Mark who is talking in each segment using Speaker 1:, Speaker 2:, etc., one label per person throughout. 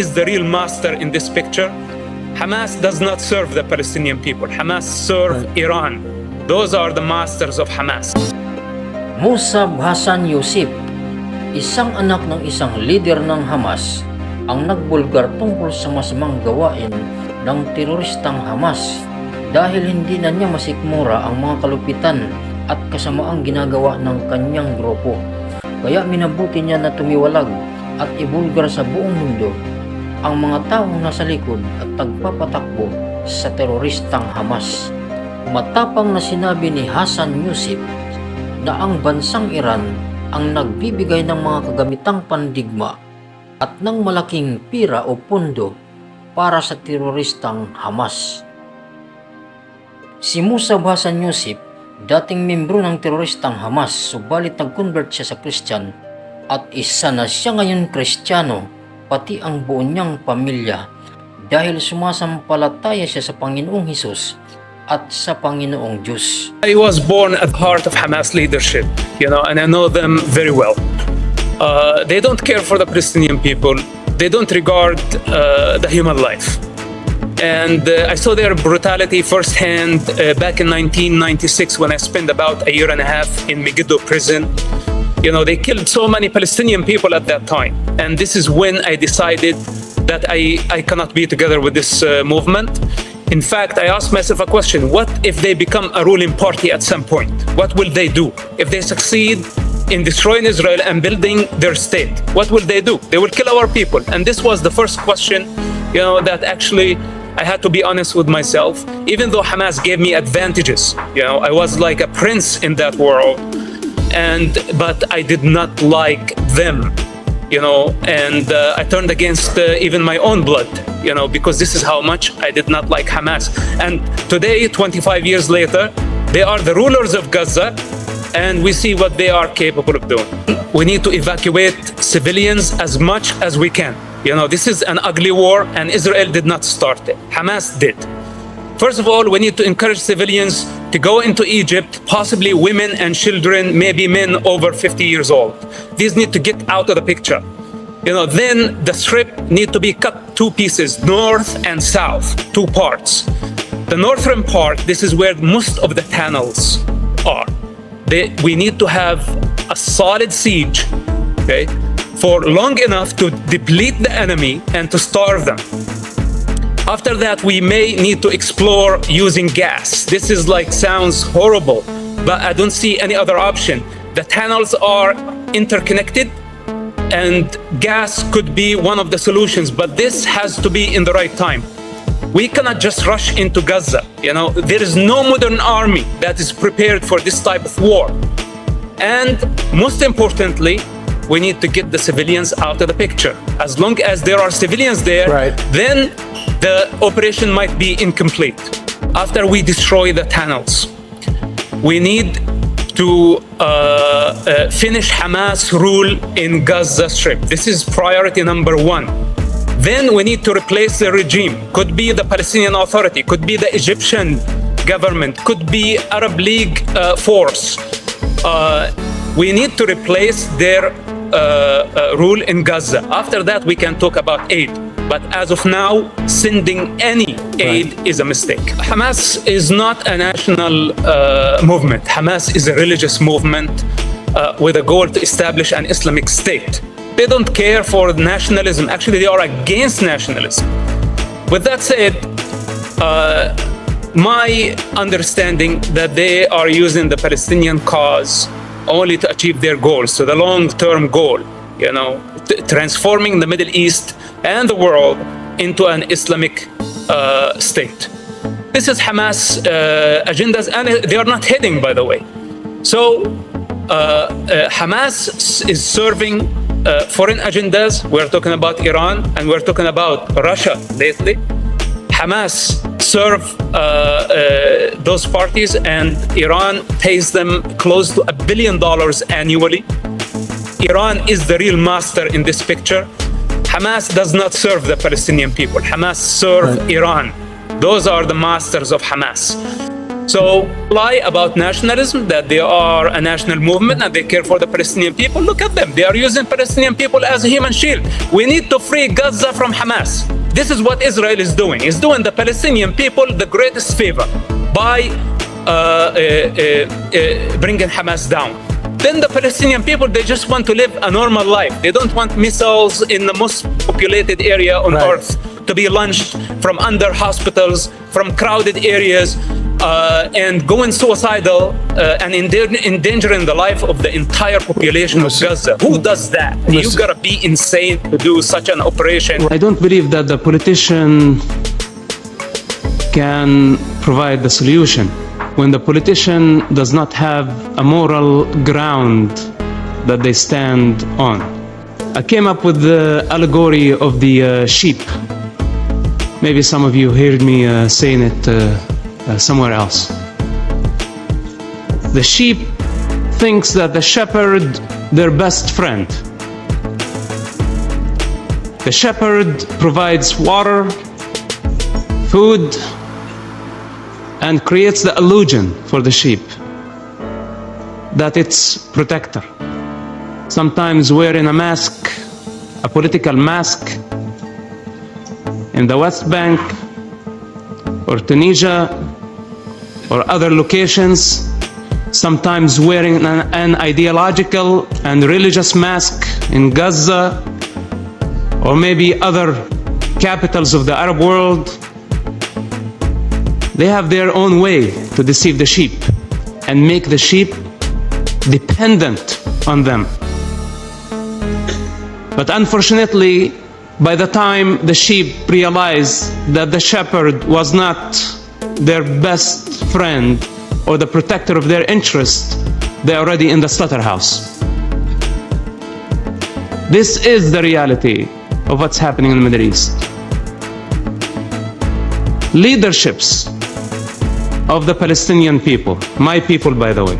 Speaker 1: is the real master in this picture. Hamas does not serve the Palestinian people. Hamas serve Iran. Those are the masters of Hamas.
Speaker 2: Mosab Hassan Yousef, isang anak ng isang leader ng Hamas, ang nagbulgar tungkol sa masamang gawain ng teroristang Hamas dahil hindi na niya masikmura ang mga kalupitan at kasamaang ginagawa ng kanyang grupo. Kaya minabuti niya na tumiwalag at ibulgar sa buong mundo ang mga taong nasa likod at tagpapatakbo sa teroristang Hamas. Matapang na sinabi ni Hassan Yousef na ang bansang Iran ang nagbibigay ng mga kagamitang pandigma at ng malaking pira o pondo para sa teroristang Hamas. Si Mosab Hassan Yousef, dating membro ng teroristang Hamas, subalit nag-convert siya sa Christian at isa na siya ngayon Kristiyano, pati ang buo niyang pamilya dahil sumasampalataya siya sa Panginoong Hesus at sa Panginoong Diyos.
Speaker 1: I was born at the heart of Hamas leadership, and I know them very well. They don't care for the Palestinian people. They don't regard the human life. And I saw their brutality firsthand back in 1996 when I spent about a year and a half in Megiddo prison. They killed so many Palestinian people at that time. And this is when I decided that I cannot be together with this movement. In fact, I asked myself a question: what if they become a ruling party at some point? What will they do? If they succeed in destroying Israel and building their state, what will they do? They will kill our people. And this was the first question, that actually I had to be honest with myself. Even though Hamas gave me advantages, I was like a prince in that world, but I did not like them, and I turned against even my own blood, because this is how much I did not like Hamas. And today, 25 years later, they are the rulers of Gaza, and we see what they are capable of doing. We need to evacuate civilians as much as we can. This is an ugly war, and Israel did not start it. Hamas did. First of all, we need to encourage civilians to go into Egypt, possibly women and children, maybe men over 50 years old. These need to get out of the picture. Then the strip need to be cut two pieces, north and south, two parts. The northern part, this is where most of the tunnels are. We need to have a solid siege, for long enough to deplete the enemy and to starve them. After that, we may need to explore using gas. This sounds horrible, but I don't see any other option. The tunnels are interconnected, and gas could be one of the solutions, but this has to be in the right time. We cannot just rush into Gaza. There is no modern army that is prepared for this type of war. And most importantly, we need to get the civilians out of the picture. As long as there are civilians there, then the operation might be incomplete. After we destroy the tunnels, we need to finish Hamas rule in Gaza Strip. This is priority number one. Then we need to replace the regime. Could be the Palestinian Authority, could be the Egyptian government, could be Arab League force. We need to replace their rule in Gaza. After that, we can talk about aid. But as of now, sending any aid is a mistake. Hamas is not a national movement. Hamas is a religious movement with a goal to establish an Islamic state. They don't care for nationalism. Actually, they are against nationalism. With that said, my understanding that they are using the Palestinian cause only to achieve their goals, so the long-term goal, transforming the Middle East and the world into an Islamic state. This is Hamas agendas, and they are not hidden, by the way. So Hamas is serving foreign agendas. We're talking about Iran, and we're talking about Russia lately. Hamas serve those parties, and Iran pays them close to $1 billion annually. Iran is the real master in this picture. Hamas does not serve the Palestinian people. Hamas serve Iran. Those are the masters of Hamas. So lie about nationalism, that they are a national movement and they care for the Palestinian people. Look at them. They are using Palestinian people as a human shield. We need to free Gaza from Hamas. This is what Israel is doing. It's doing the Palestinian people the greatest favor by bringing Hamas down. Then the Palestinian people, they just want to live a normal life. They don't want missiles in the most populated area on earth to be launched from under hospitals, from crowded areas, and going suicidal and endangering the life of the entire population of Gaza. Who does that? You gotta be insane to do such an operation.
Speaker 3: I don't believe that the politician can provide the solution when the politician does not have a moral ground that they stand on. I came up with the allegory of the sheep. Maybe some of you heard me saying it somewhere else. The sheep thinks that the shepherd their best friend. The shepherd provides water, food, and creates the illusion for the sheep that it's protector. Sometimes wearing a mask, a political mask, in the West Bank or Tunisia or other locations, sometimes wearing an ideological and religious mask in Gaza or maybe other capitals of the Arab world. They have their own way to deceive the sheep and make the sheep dependent on them. But unfortunately, by the time the sheep realized that the shepherd was not their best friend or the protector of their interest, they're already in the slaughterhouse. This is the reality of what's happening in the Middle East. Leaderships of the Palestinian people, my people by the way,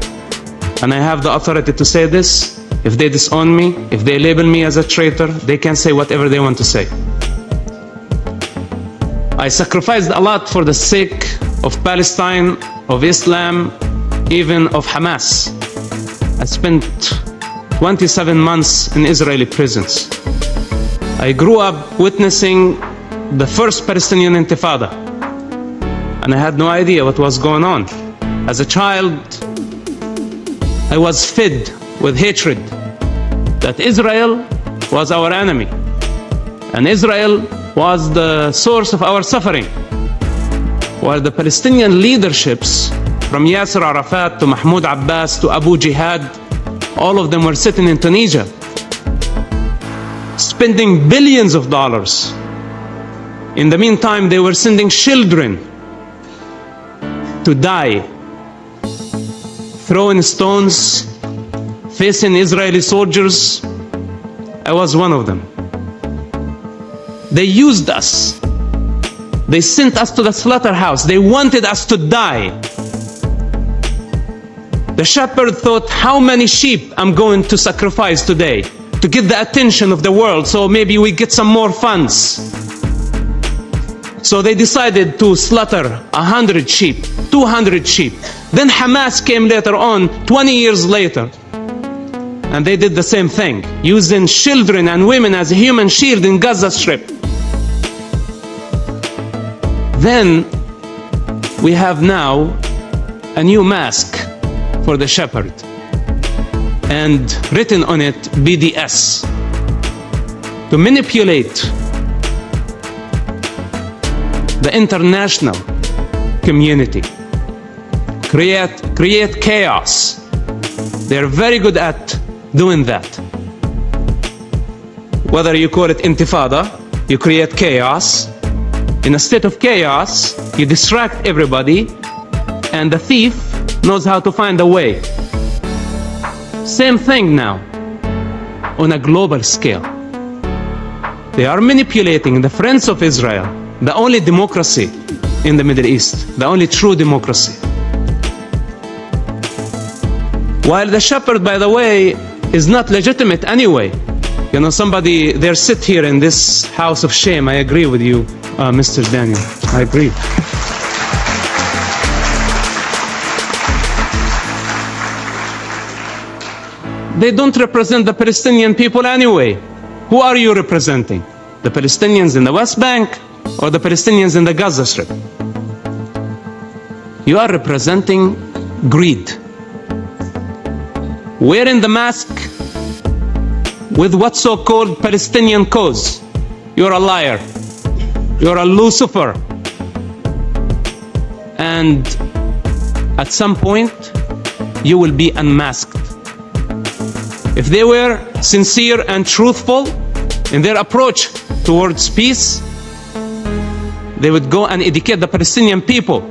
Speaker 3: and I have the authority to say this. If they disown me, if they label me as a traitor, they can say whatever they want to say. I sacrificed a lot for the sake of Palestine, of Islam, even of Hamas. I spent 27 months in Israeli prisons. I grew up witnessing the first Palestinian Intifada, and I had no idea what was going on. As a child, I was fed with hatred that Israel was our enemy and Israel was the source of our suffering, while the Palestinian leaderships from Yasser Arafat to Mahmoud Abbas to Abu Jihad, all of them were sitting in Tunisia spending billions of dollars. In the meantime, they were sending children to die, throwing stones, facing Israeli soldiers. I was one of them. They used us. They sent us to the slaughterhouse. They wanted us to die. The shepherd thought, how many sheep I'm going to sacrifice today to get the attention of the world, so maybe we get some more funds. So they decided to slaughter 100 sheep, 200 sheep. Then Hamas came later on, 20 years later, and they did the same thing, using children and women as a human shield in Gaza Strip. Then we have now a new mask for the shepherd, and written on it BDS, to manipulate the international community, create chaos. They're very good at doing that. Whether you call it intifada, you create chaos. In a state of chaos, you distract everybody, and the thief knows how to find a way. Same thing now, on a global scale. They are manipulating the friends of Israel, the only democracy in the Middle East, the only true democracy. While the shepherd, by the way, is not legitimate anyway. You know, somebody, they sit here in this house of shame. I agree with you, Mr. Daniel. I agree. they don't represent the Palestinian people anyway. Who are you representing? The Palestinians in the West Bank or the Palestinians in the Gaza Strip? You are representing greed. Wearing the mask with what so-called Palestinian cause. You're a liar. You're a Lucifer. And at some point, you will be unmasked. If they were sincere and truthful in their approach towards peace, they would go and educate the Palestinian people,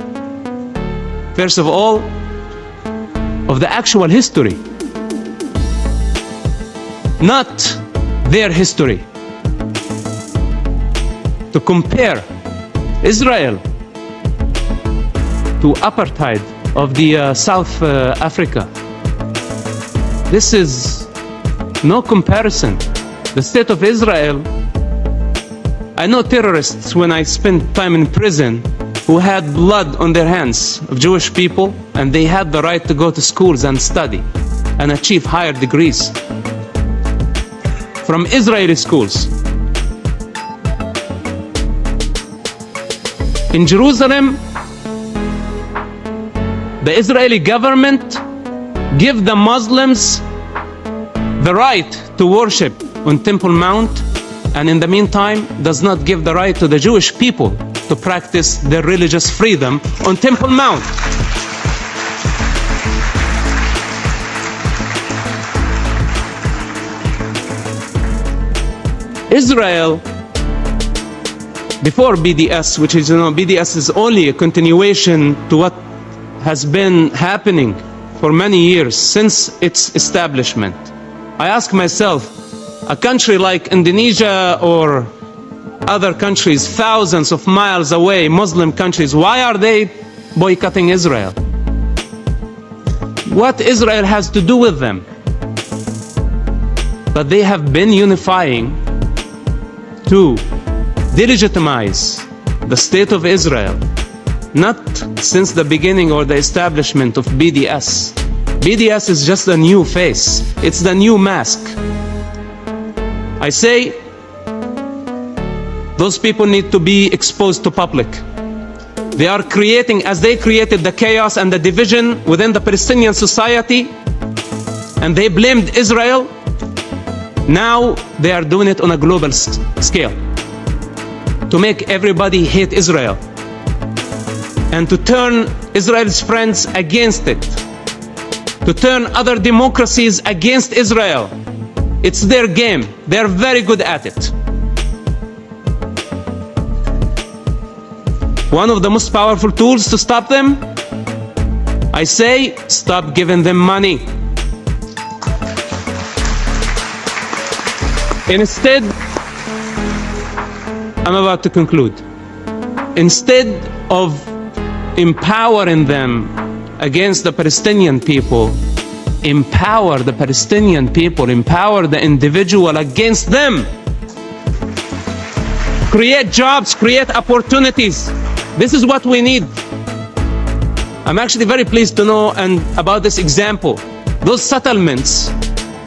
Speaker 3: first of all, of the actual history, not their history. To compare Israel to apartheid of the South Africa, this is no comparison. The state of Israel, I know terrorists when I spent time in prison who had blood on their hands of Jewish people, and they had the right to go to schools and study and achieve higher degrees from Israeli schools. In Jerusalem, the Israeli government give the Muslims the right to worship on Temple Mount, and in the meantime does not give the right to the Jewish people to practice their religious freedom on Temple Mount. Israel, before BDS, which is, BDS is only a continuation to what has been happening for many years since its establishment. I ask myself, a country like Indonesia or other countries thousands of miles away, Muslim countries, why are they boycotting Israel? What Israel has to do with them? But they have been unifying to delegitimize the state of Israel, not since the beginning or the establishment of BDS. BDS is just a new face. It's the new mask. I say those people need to be exposed to public. They are creating, as they created the chaos and the division within the Palestinian society, and they blamed Israel. Now they are doing it on a global scale to make everybody hate Israel and to turn Israel's friends against it, to turn other democracies against Israel. It's their game. They're very good at it. One of the most powerful tools to stop them, I say, stop giving them money. Instead, I'm about to conclude. Instead of empowering them against the Palestinian people, empower the Palestinian people, empower the individual against them. Create jobs, create opportunities. This is what we need. I'm actually very pleased to know and about this example. Those settlements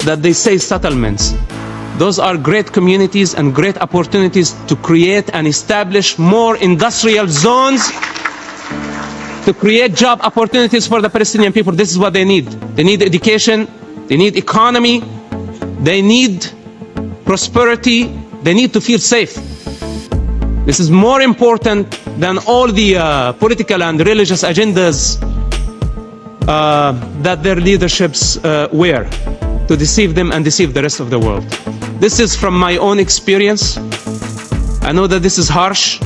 Speaker 3: that they say settlements, those are great communities and great opportunities to create and establish more industrial zones, to create job opportunities for the Palestinian people. This is what they need. They need education, they need economy, they need prosperity, they need to feel safe. This is more important than all the political and religious agendas that their leaderships wear to deceive them and deceive the rest of the world. This is from my own experience. I know that this is harsh,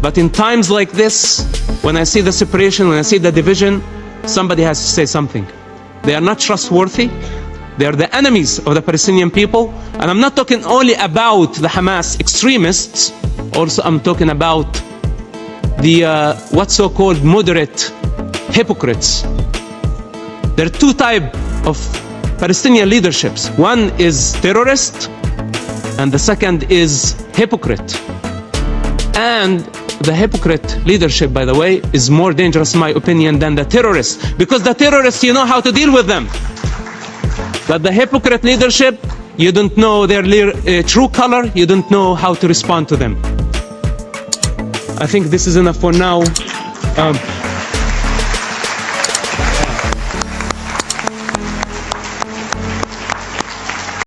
Speaker 3: but in times like this, when I see the separation, when I see the division, somebody has to say something. They are not trustworthy. They are the enemies of the Palestinian people. And I'm not talking only about the Hamas extremists. Also, I'm talking about the what's so-called moderate hypocrites. There are two types of Palestinian leaderships. One is terrorist, and the second is hypocrite. And the hypocrite leadership, by the way, is more dangerous, in my opinion, than the terrorists. Because the terrorists, you know how to deal with them. But the hypocrite leadership, you don't know their true color, you don't know how to respond to them. I think this is enough for now.